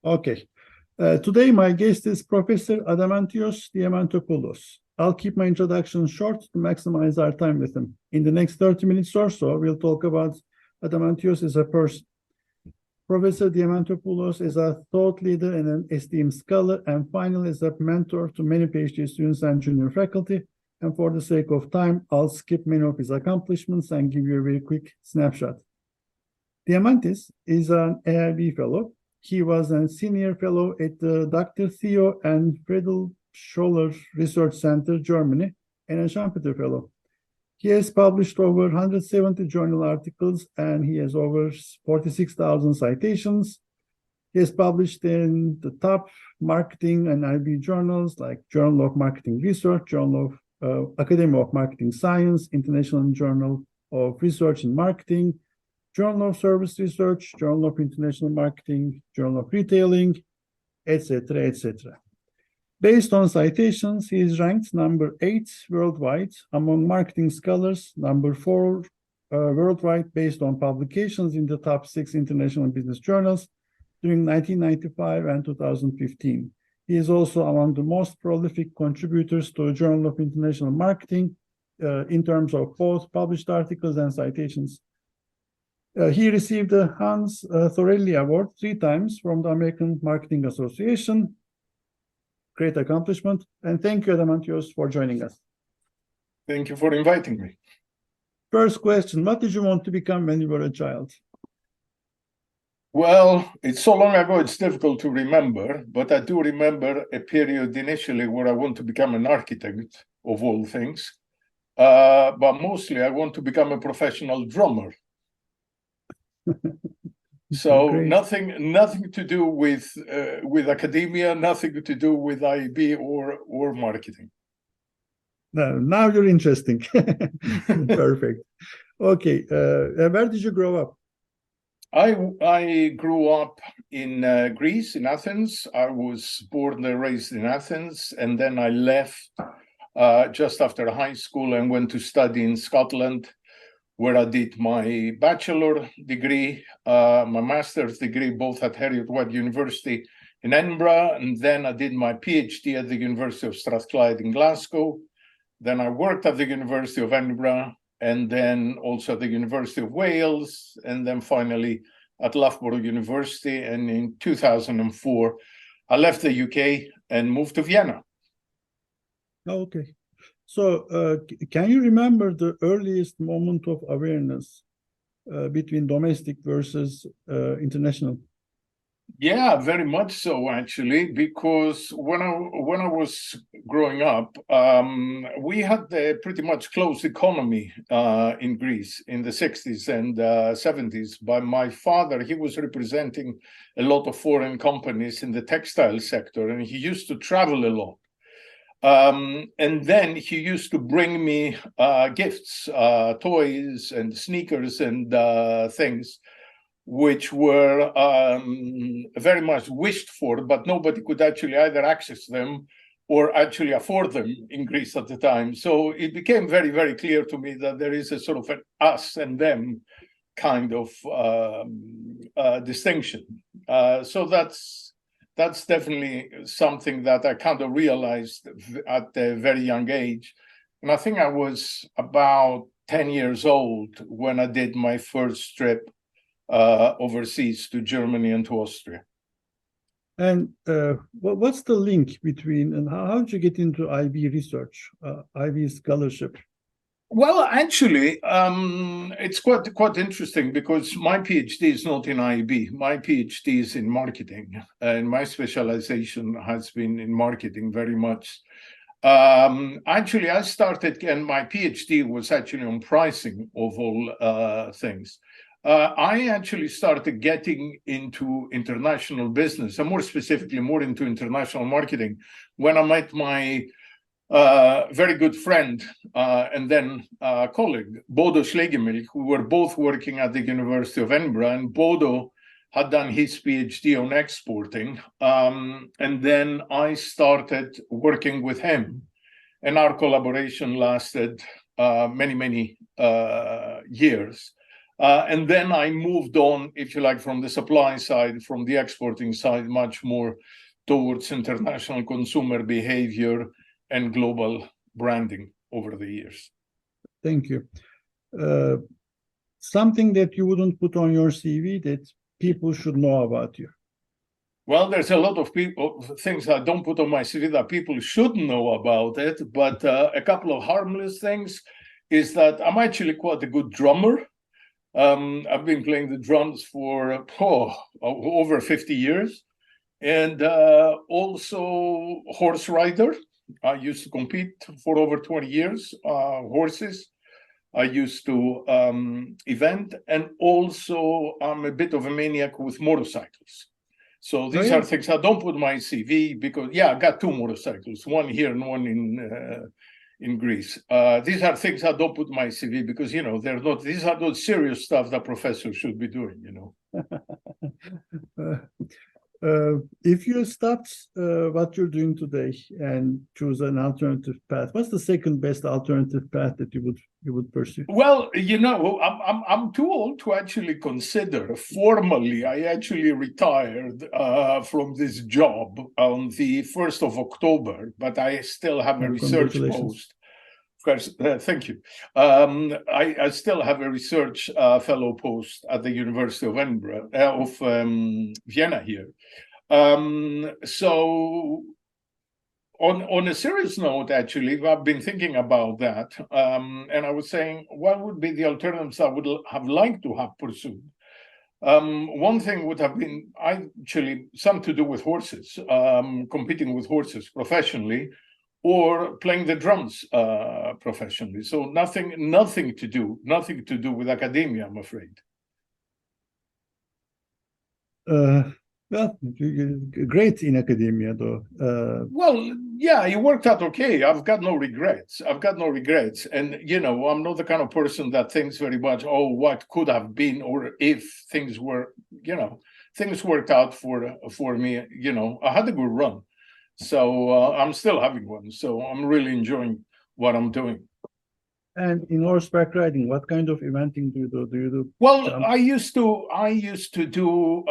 Okay. Today, my guest is Professor Adamantios Diamantopoulos. I'll keep my introduction short to maximize our time with him. In the next 30 minutes or so, we'll talk about Adamantios as a person. Professor Diamantopoulos is a thought leader and an esteemed scholar, and finally is a mentor to many PhD students and junior faculty. And for the sake of time, I'll skip many of his accomplishments and give you a very quick snapshot. Diamantis is an AIB fellow. He was a senior fellow at the Dr. Theo and Friedl Schoeller Research Center, Germany, and a Schumpeter fellow. He has published over 170 journal articles, and he has over 46,000 citations. He has published in the top marketing and IB journals like Journal of Marketing Research, Journal of Academy of Marketing Science, International Journal of Research in Marketing, Journal of Service Research, Journal of International Marketing, Journal of Retailing, etc., etc. Based on citations, he is ranked number 8 worldwide among marketing scholars, number 4 worldwide based on publications in the top 6 international business journals during 1995 and 2015. He is also among the most prolific contributors to the Journal of International Marketing in terms of both published articles and citations. He received the Hans Thorelli Award 3 times from the American Marketing Association. Great accomplishment. And thank you, Adamantios, for joining us. Thank you for inviting me. First question, what did you want to become when you were a child? Well, it's so long ago, it's difficult to remember, but I do remember a period initially where I want to become an architect, of all things. But mostly I want to become a professional drummer. So Great. nothing to do with academia, nothing to do with IB or marketing. Now you're interesting. Perfect. Okay, where did you grow up? I grew up in Greece, in Athens. I was born and raised in Athens, and then I left just after high school and went to study in Scotland, where I did my bachelor degree, my master's degree, both at Heriot-Watt University in Edinburgh, and then I did my PhD at the University of Strathclyde in Glasgow. Then I worked at the University of Edinburgh, and then also at the University of Wales, and then finally at Loughborough University. And in 2004, I left the UK and moved to Vienna. Okay. So can you remember the earliest moment of awareness between domestic versus international? Yeah, very much so, actually, because when I was growing up, we had a pretty much closed economy in Greece in the 60s and 70s. By my father, he was representing a lot of foreign companies in the textile sector, and he used to travel a lot. And then he used to bring me gifts, toys and sneakers and things, which were very much wished for, but nobody could actually either access them or actually afford them in Greece at the time. So it became very, very clear to me that there is a sort of an us and them kind of distinction. So that's definitely something that I kind of realized at a very young age. And I think I was about 10 years old when I did my first trip overseas to Germany and to Austria. And what's the link between, and how did you get into IB research, IB scholarship? Well, actually, it's quite interesting because my PhD is not in IB. My PhD is in marketing, and my specialization has been in marketing very much. Actually, I started, and my PhD was actually on pricing of all things. I actually started getting into international business, and more specifically, more into international marketing, when I met my very good friend and then colleague, Bodo Schlegelmilch, who were both working at the University of Edinburgh, and Bodo had done his PhD on exporting. And then I started working with him, and our collaboration lasted many years. And then I moved on, if you like, from the supply side, from the exporting side, much more towards international consumer behavior and global branding over the years. Thank you. Something that you wouldn't put on your CV that people should know about you. Well, there's a lot of things I don't put on my CV that people should know about it, but a couple of harmless things is that I'm actually quite a good drummer. I've been playing the drums for over 50 years, and also horse rider. I used to compete for over 20 years, horses. I used to event, and also I'm a bit of a maniac with motorcycles. So these are things I don't put on my CV because, I got 2 motorcycles, one here and one in Greece. These are things I don't put on my CV because, they're not. These are not serious stuff that professors should be doing. If you stopped what you're doing today and choose an alternative path, what's the second best alternative path that you would pursue? Well, I'm too old to actually consider. Formally, I actually retired from this job on the 1st of October, but I still have a research post. Thank you. I still have a research fellow post at the University of Edinburgh, Vienna here. So on a serious note, actually, I've been thinking about that. And I was saying, what would be the alternatives I would have liked to have pursued? One thing would have been actually something to do with horses, competing with horses professionally, or playing the drums professionally. So nothing to do with academia, I'm afraid. Well, great in academia, though. It worked out okay. I've got no regrets. And, I'm not the kind of person that thinks very much, what could have been, or if things were, things worked out for me. I had a good run. So I'm still having one. So I'm really enjoying what I'm doing. And in horseback riding, what kind of eventing do you do? Do you do? Well, jump? I used to do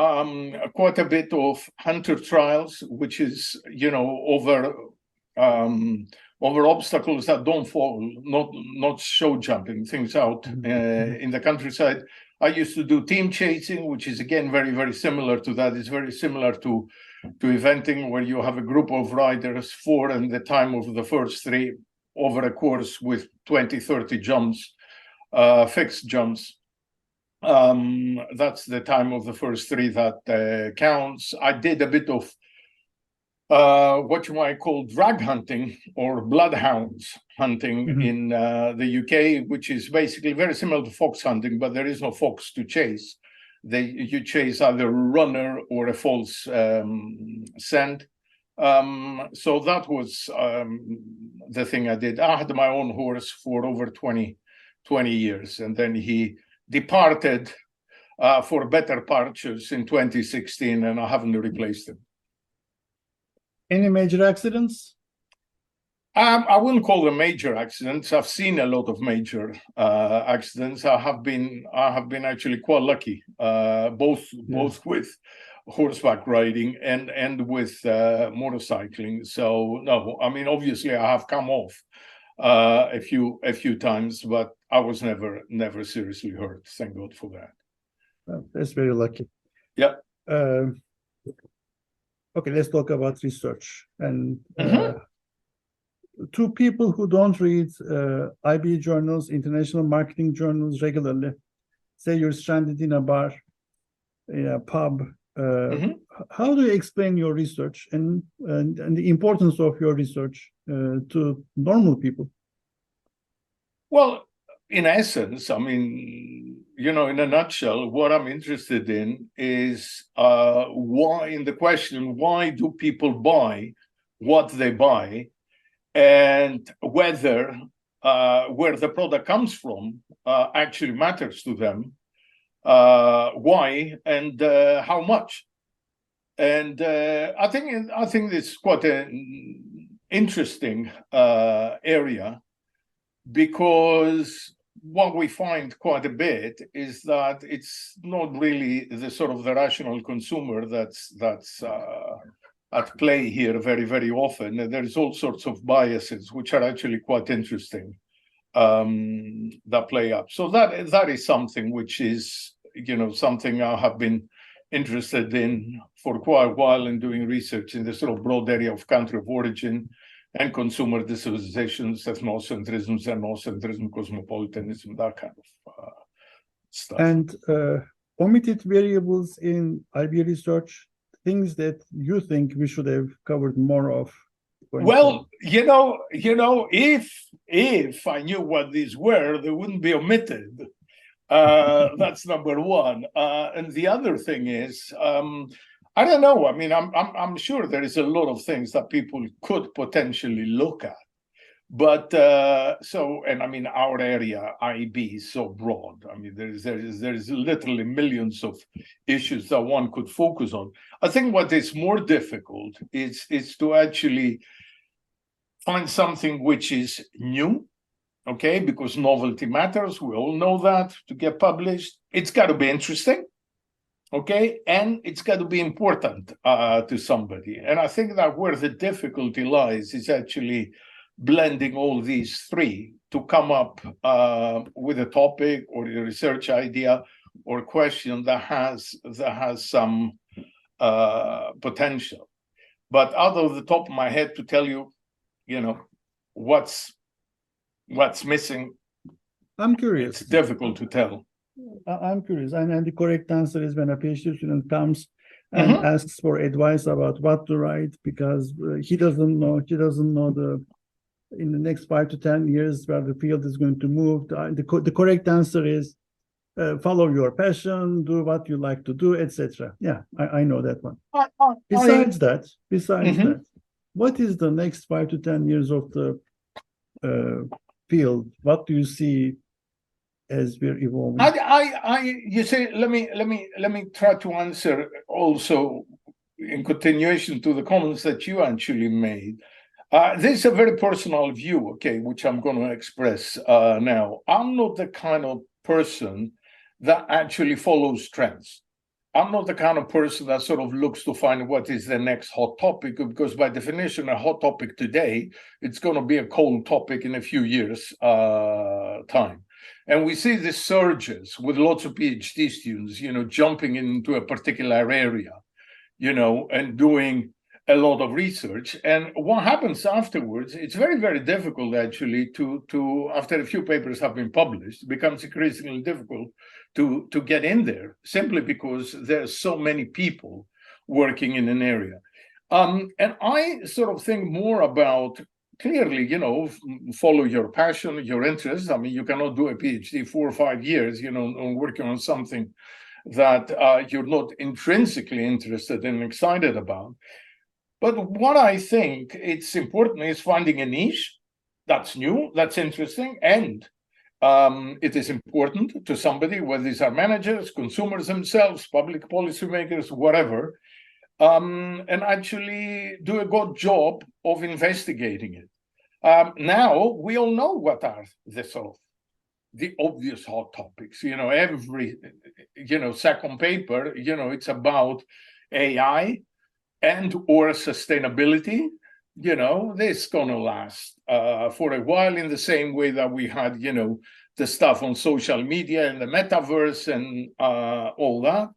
quite a bit of hunter trials, which is over obstacles that don't fall, not show jumping things out in the countryside. I used to do team chasing, which is again very, very similar to that. It's very similar to eventing, where you have a group of riders, 4 in the time of the first 3 over a course with 20, 30 jumps, fixed jumps. That's the time of the first 3 that counts. I did a bit of what you might call drag hunting or bloodhounds hunting in the UK, which is basically very similar to fox hunting, but there is no fox to chase. You chase either a runner or a false scent. So that was the thing I did. I had my own horse for over 20 years, and then he departed for better pastures in 2016, and I haven't replaced him. Any major accidents? I wouldn't call them major accidents. I've seen a lot of major accidents. I have been actually quite lucky, both with horseback riding and with motorcycling. So no, I mean, obviously I have come off a few times, but I was never seriously hurt. Thank God for that. Well, that's very lucky. Yeah. Okay, let's talk about research. And to people who don't read IB journals, international marketing journals regularly, say you're stranded in a bar, in a pub, how do you explain your research and the importance of your research to normal people? Well, in essence, I mean, in a nutshell, what I'm interested in is why do people buy what they buy, and whether where the product comes from actually matters to them, why, and how much. And I think it's quite an interesting area, because what we find quite a bit is that it's not really the sort of the rational consumer that's at play here very, very often. And there's all sorts of biases, which are actually quite interesting, that play up. So that is something which is, something I have been interested in for quite a while in doing research in the sort of broad area of country of origin and consumer dispositions, ethnocentrism, xenocentrism, cosmopolitanism, that kind of stuff. And omitted variables in IB research, things that you think we should have covered more of? Well, if I knew what these were, they wouldn't be omitted. That's number one. And the other thing is, I don't know. I mean, I'm sure there is a lot of things that people could potentially look at. But and I mean, our area, IB, is so broad. I mean, there's literally millions of issues that one could focus on. I think what is more difficult is to actually find something which is new, okay? Because novelty matters. We all know that to get published. It's got to be interesting, okay? And it's got to be important to somebody. And I think that where the difficulty lies is actually blending all these three to come up with a topic or a research idea or question that has some potential. But out of the top of my head to tell you, what's missing, I'm curious. It's difficult to tell. I'm curious. And the correct answer is when a PhD student comes and asks for advice about what to write, because he doesn't know in the next 5 to 10 years where the field is going to move. The correct answer is follow your passion, do what you like to do, etc. Yeah, I know that one. Besides that, what is the next 5 to 10 years of the field? What do you see as we're evolving? You say, let me try to answer also in continuation to the comments that you actually made. This is a very personal view, okay, which I'm going to express now. I'm not the kind of person that actually follows trends. I'm not the kind of person that sort of looks to find what is the next hot topic, because by definition, a hot topic today, it's going to be a cold topic in a few years' time. And we see these surges with lots of PhD students, jumping into a particular area, and doing a lot of research. And what happens afterwards, it's very, very difficult actually to after a few papers have been published, it becomes increasingly difficult to get in there, simply because there's so many people working in an area. And I sort of think more about, clearly, follow your passion, your interests. I mean, you cannot do a PhD 4 or 5 years, on working on something that you're not intrinsically interested and excited about. But what I think it's important is finding a niche that's new, that's interesting, and it is important to somebody, whether these are managers, consumers themselves, public policymakers, whatever, and actually do a good job of investigating it. Now, we all know what are the obvious hot topics. Every, second paper, it's about AI and or sustainability. This is going to last for a while, in the same way that we had, the stuff on social media and the metaverse and all that.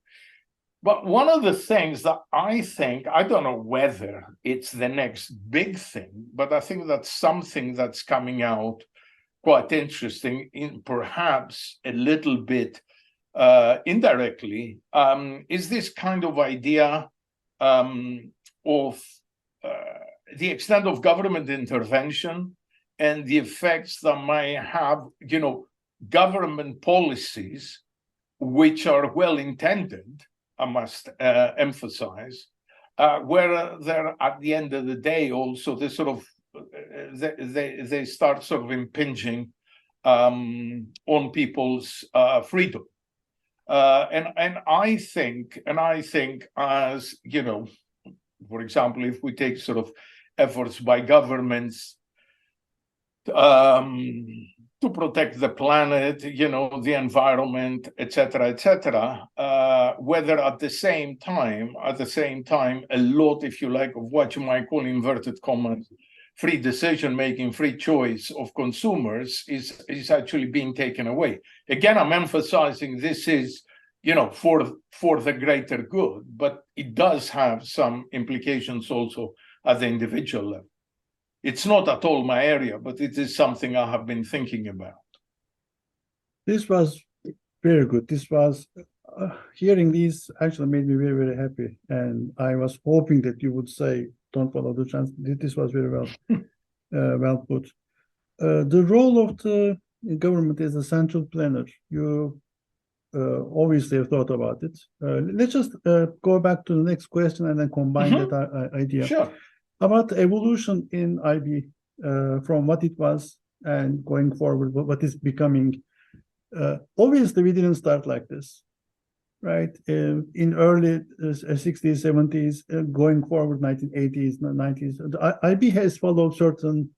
But one of the things that I think, I don't know whether it's the next big thing, but I think that's something that's coming out quite interesting, in perhaps a little bit indirectly, is this kind of idea of the extent of government intervention and the effects that might have, government policies which are well intended, I must emphasize, where they're at the end of the day also they sort of they start sort of impinging on people's freedom. And I think as for example, if we take sort of efforts by governments to protect the planet, the environment, etc., whether at the same time, a lot, if you like, of what you might call inverted commas, free decision making, free choice of consumers is actually being taken away. Again, I'm emphasizing this is, for the greater good, but it does have some implications also at the individual level. It's not at all my area, but it is something I have been thinking about. This was very good. This was hearing these actually made me very, very happy. And I was hoping that you would say, don't follow the chance. This was very well, well put. The role of the government as a central planner, you obviously have thought about it. Let's just go back to the next question and then combine that idea. Sure. About evolution in IB from what it was and going forward, what is becoming. Obviously, we didn't start like this, right? In early 60s, 70s, going forward, 1980s, 90s, the IB has followed certain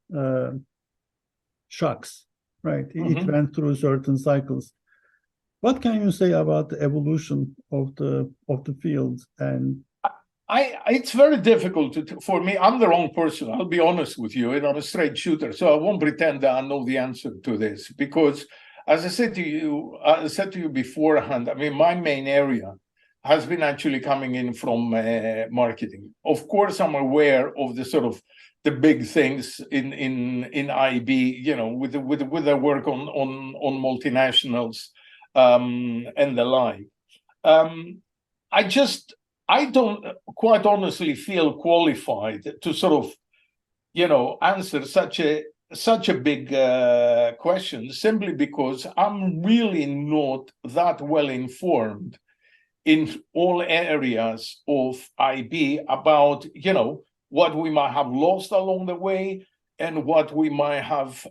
shocks, right? It went through certain cycles. What can you say about the evolution of the field? And it's very difficult for me. I'm the wrong person. I'll be honest with you, and I'm a straight shooter, so I won't pretend that I know the answer to this. Because, as I said to you beforehand, I mean, my main area has been actually coming in from marketing. Of course, I'm aware of the sort of the big things in IB, with the work on multinationals and the like. I don't quite honestly feel qualified to sort of, answer such a big question, simply because I'm really not that well informed in all areas of IB about, what we might have lost along the way and what we might have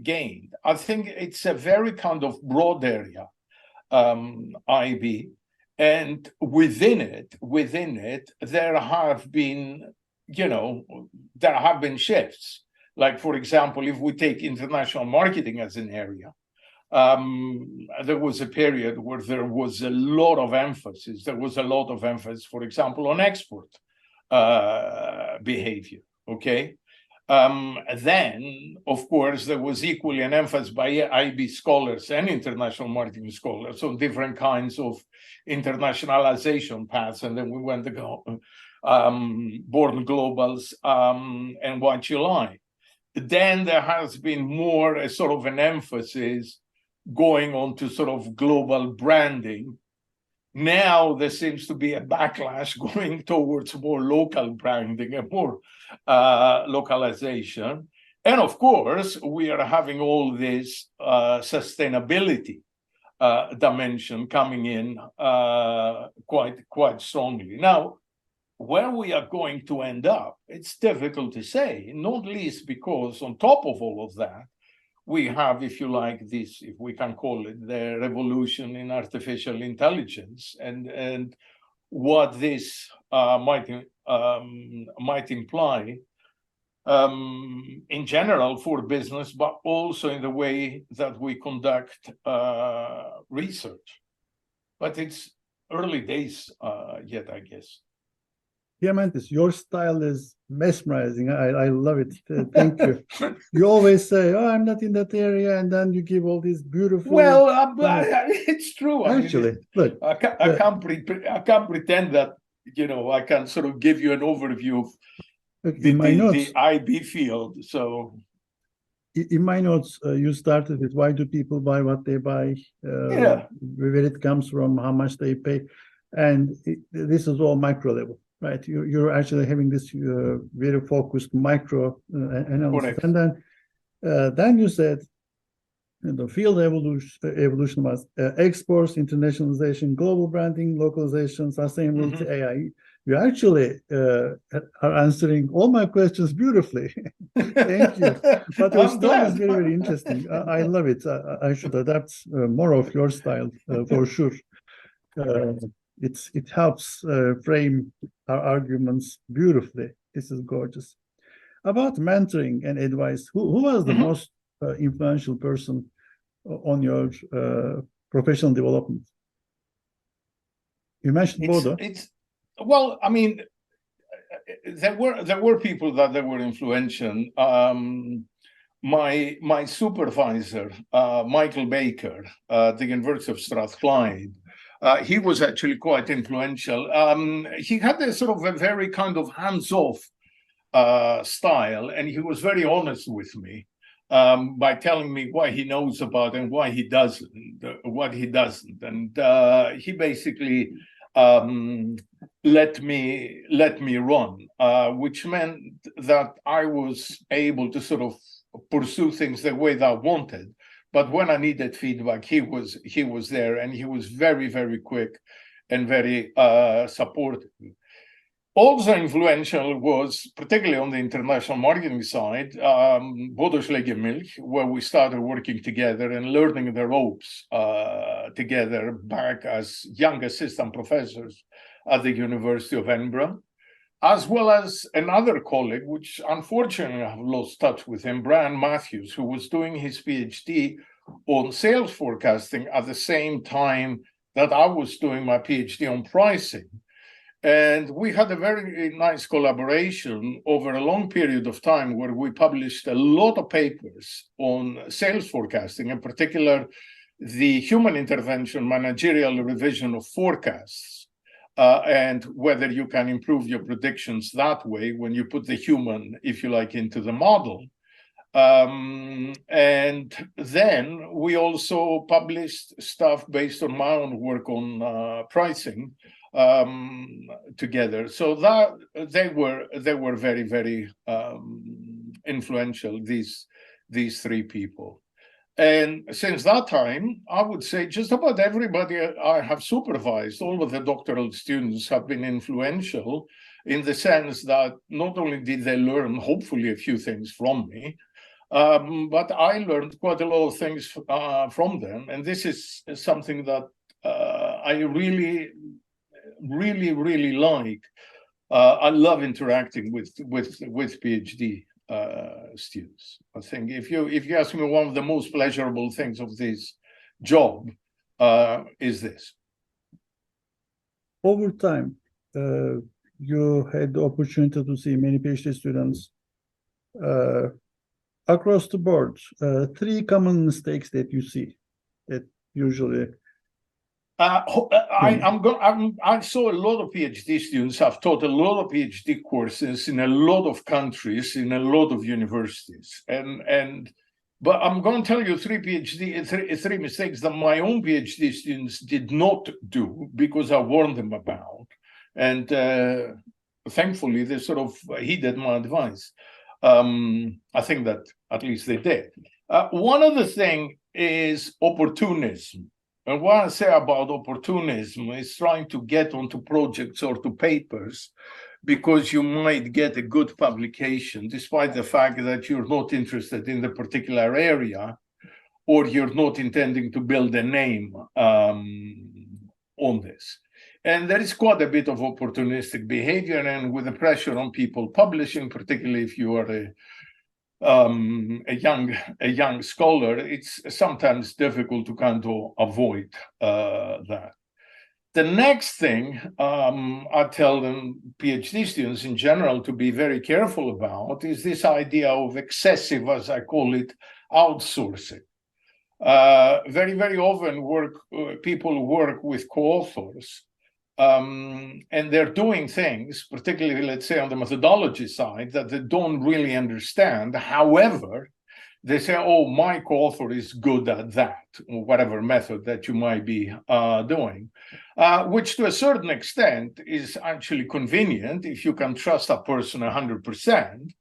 gained. I think it's a very kind of broad area, IB. And within it, there have been shifts. Like, for example, if we take international marketing as an area, there was a period where there was a lot of emphasis. For example, on export behavior. Okay. Then, of course, there was equally an emphasis by IB scholars and international marketing scholars on different kinds of internationalization paths. And then we went to go born globals and what you like. Then there has been more a sort of an emphasis going on to sort of global branding. Now there seems to be a backlash going towards more local branding and more localization. And of course, we are having all this sustainability dimension coming in quite strongly. Now, where we are going to end up, it's difficult to say, not least because on top of all of that, we have, if you like, this, if we can call it, the revolution in artificial intelligence, and what this might imply in general for business, but also in the way that we conduct research. But it's early days yet, I guess. Diamantis, your style is mesmerizing. I love it. Thank you. You always say, "Oh, I'm not in that area," and then you give all these beautiful. Well, it's true. Actually, look, I can't pretend that I can sort of give you an overview of the IB field. So, in my notes, you started with why do people buy what they buy, where it comes from, how much they pay, and this is all micro level. Right, you're actually having this very focused micro analysis, and then you said the field evolution was exports, internationalization, global branding, localization, sustainability, AI. You actually are answering all my questions beautifully. Thank you. But your style is very, very interesting. I love it. I should adapt more of your style for sure. It helps frame our arguments beautifully. This is gorgeous. About mentoring and advice, who was the most influential person on your professional development? You mentioned Bodo. Well, I mean, there were people that were influential. My supervisor, Michael Baker, at the University of Strathclyde, he was actually quite influential. He had a sort of a very kind of hands-off style, and he was very honest with me by telling me what he knows about and what he doesn't. And he basically let me run, which meant that I was able to sort of pursue things the way that I wanted. But when I needed feedback, he was there, and he was very, very quick and very supportive. Also influential was, particularly on the international marketing side, Bodo Schlegelmilch, where we started working together and learning the ropes together back as young assistant professors at the University of Edinburgh, as well as another colleague, which unfortunately I have lost touch with him, Brian Matthews, who was doing his PhD on sales forecasting at the same time that I was doing my PhD on pricing. And we had a very nice collaboration over a long period of time where we published a lot of papers on sales forecasting, in particular, the human intervention managerial revision of forecasts, and whether you can improve your predictions that way when you put the human, if you like, into the model. And then we also published stuff based on my own work on pricing together. So that they were very, very influential, these three people. And since that time, I would say just about everybody I have supervised, all of the doctoral students have been influential in the sense that not only did they learn, hopefully, a few things from me, but I learned quite a lot of things from them. And this is something that I really like. I love interacting with PhD students. I think if you ask me, one of the most pleasurable things of this job is this. Over time, you had the opportunity to see many PhD students across the board. Three common mistakes that you see that usually. I saw a lot of PhD students. I've taught a lot of PhD courses in a lot of countries, in a lot of universities, but I'm going to tell you three mistakes that my own PhD students did not do because I warned them about, and thankfully they sort of heeded my advice. I think that at least they did. One of the things is opportunism. And what I say about opportunism is trying to get onto projects or to papers because you might get a good publication, despite the fact that you're not interested in the particular area, or you're not intending to build a name on this. And there is quite a bit of opportunistic behavior, and with the pressure on people publishing, particularly if you are a young scholar, it's sometimes difficult to kind of avoid that. The next thing I tell them, PhD students in general, to be very careful about is this idea of excessive, as I call it, outsourcing. Very, very often people work with co-authors, and they're doing things, particularly, let's say, on the methodology side, that they don't really understand. However, they say, oh, my co-author is good at that, or whatever method that you might be doing, which to a certain extent is actually convenient if you can trust a person 100%.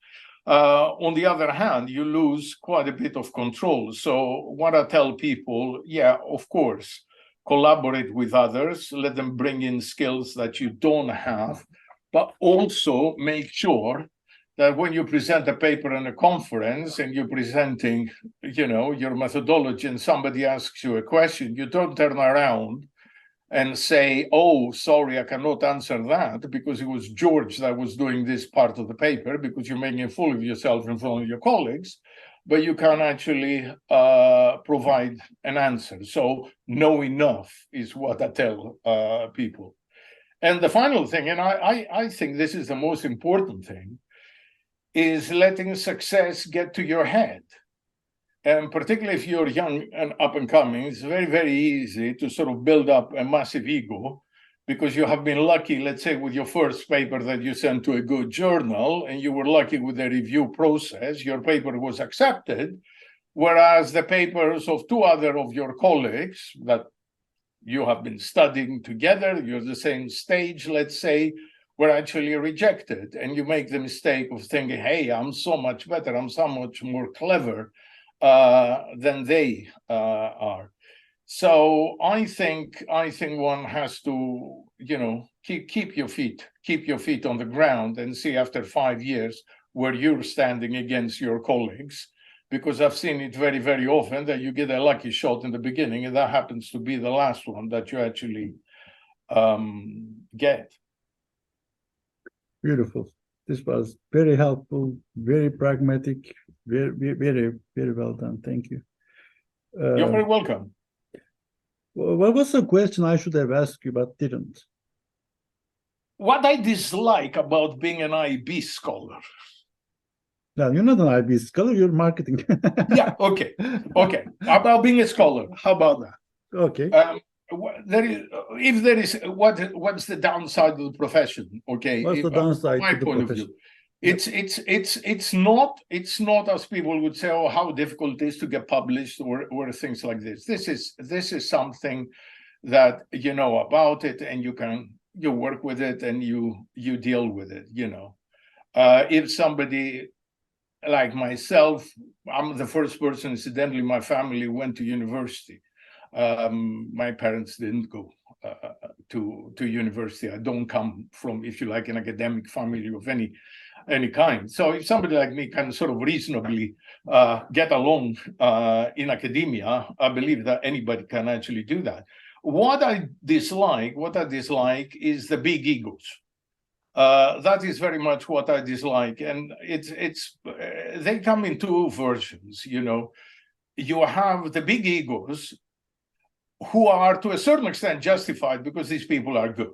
On the other hand, you lose quite a bit of control. So what I tell people, yeah, of course, collaborate with others, let them bring in skills that you don't have, but also make sure that when you present a paper in a conference and you're presenting, your methodology, and somebody asks you a question, you don't turn around and say, oh, sorry, I cannot answer that because it was George that was doing this part of the paper, because you're making a fool of yourself in front of your colleagues. but you can't actually provide an answer. So know enough is what I tell people. And the final thing, and I think this is the most important thing, is letting success get to your head. And particularly if you're young and up and coming, it's very, very easy to sort of build up a massive ego because you have been lucky, let's say, with your first paper that you sent to a good journal, and you were lucky with the review process, your paper was accepted, whereas the papers of two other of your colleagues that you have been studying together, you're the same stage, let's say, were actually rejected. And you make the mistake of thinking, hey, I'm so much better, I'm so much more clever than they are. So I think one has to, keep your feet on the ground and see after 5 years where you're standing against your colleagues, because I've seen it very, very often that you get a lucky shot in the beginning, and that happens to be the last one that you actually get. Beautiful. This was very helpful, very pragmatic, very, very, very well done. Thank you. You're very welcome. What was the question I should have asked you but didn't? What I dislike about being an IB scholar. No, you're not an IB scholar, you're marketing. Yeah, okay. About being a scholar, how about that? Okay. What's the downside of the profession? Okay. What's the downside from my point of view? It's not as people would say, oh, how difficult it is to get published or things like this. This is something that you know about it, and you work with it and you deal with it, if somebody like myself, I'm the first person, incidentally, my family went to university. My parents didn't go to university. I don't come from, if you like, an academic family of any kind. So if somebody like me can sort of reasonably get along in academia, I believe that anybody can actually do that. What I dislike is the big egos. That is very much what I dislike, and they come in two versions. You have the big egos, who are to a certain extent justified because these people are good.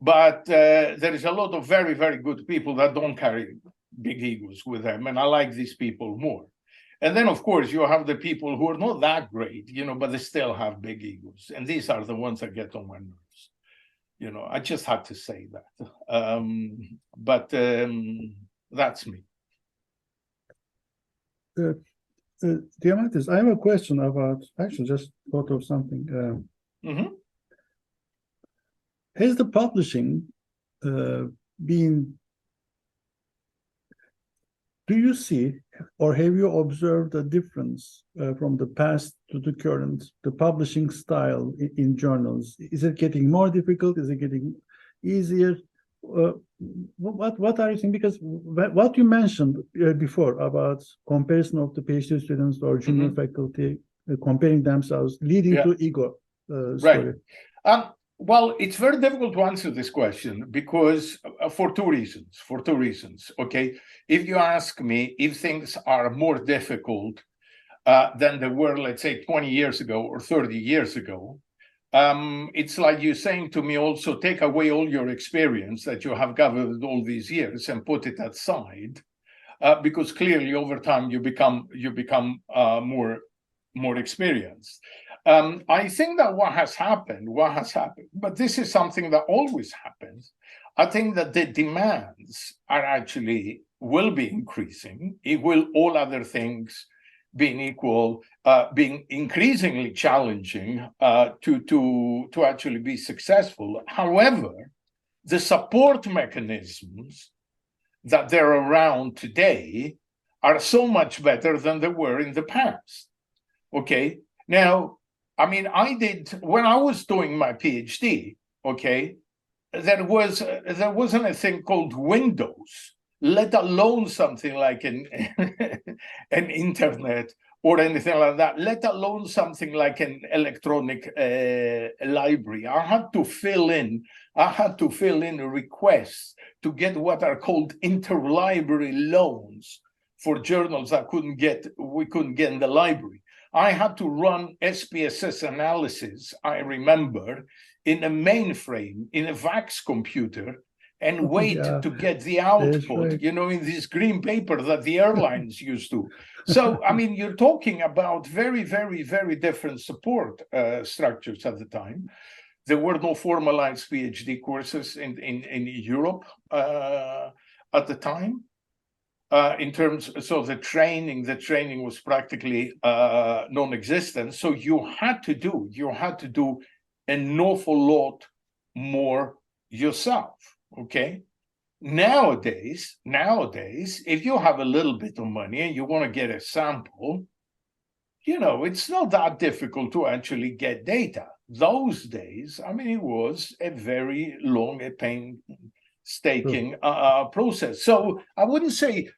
But there is a lot of very, very good people that don't carry big egos with them, and I like these people more. And then, of course, you have the people who are not that great, but they still have big egos, and these are the ones that get on my nerves. I just had to say that. But that's me. Diamantis, I have a question about, actually just thought of something. Has the publishing been, do you see or have you observed a difference from the past to the current, the publishing style in journals? Is it getting more difficult? Is it getting easier? What are you thinking? Because what you mentioned before about comparison of the PhD students or junior faculty comparing themselves, leading to ego story. Right. Well, it's very difficult to answer this question because for two reasons. Okay, if you ask me if things are more difficult than they were, let's say, 20 years ago or 30 years ago, it's like you saying to me also, take away all your experience that you have gathered all these years and put it aside, because clearly over time you become more experienced. I think that what has happened, but this is something that always happens. I think that the demands will be increasing. It will, all other things being equal, being increasingly challenging to actually be successful. However, the support mechanisms that they're around today are so much better than they were in the past. Okay, now, I mean, when I was doing my PhD, okay, there wasn't a thing called Windows, let alone something like an internet or anything like that, let alone something like an electronic library. I had to fill in requests to get what are called interlibrary loans for journals that we couldn't get in the library. I had to run SPSS analysis, I remember, in a mainframe, in a VAX computer, and wait to get the output, right. you know, in this green paper that the airlines used to. So, I mean, you're talking about very, very, very different support structures at the time. There were no formalized PhD courses in Europe at the time. In terms, so the training was practically non-existent. So you had to do an awful lot more yourself. Okay. Nowadays, if you have a little bit of money and you want to get a sample, you know, it's not that difficult to actually get data. Those days, I mean, it was a very long, a painstaking process. So I wouldn't say,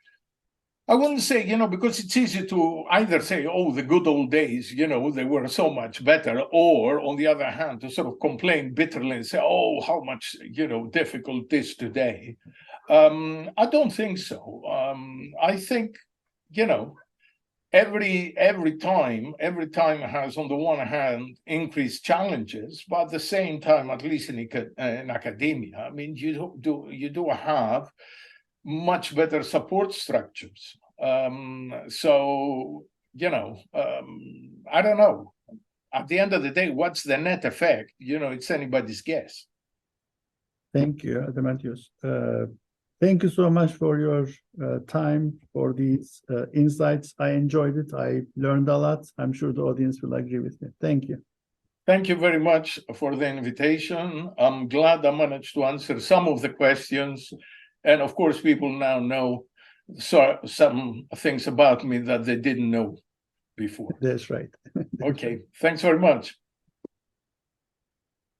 you know, because it's easy to either say, oh, the good old days, you know, they were so much better, or on the other hand, to sort of complain bitterly and say, oh, how much, you know, difficult this today. I don't think so. I think, you know, every time has, on the one hand, increased challenges, but at the same time, at least in academia, I mean, you do have much better support structures. So, you know, I don't know. At the end of the day, what's the net effect? You know, it's anybody's guess. Thank you, Adamantios. Thank you so much for your time, for these insights. I enjoyed it. I learned a lot. I'm sure the audience will agree with me. Thank you. Thank you very much for the invitation. I'm glad I managed to answer some of the questions. And of course, people now know some things about me that they didn't know before. That's right. Okay, thanks very much.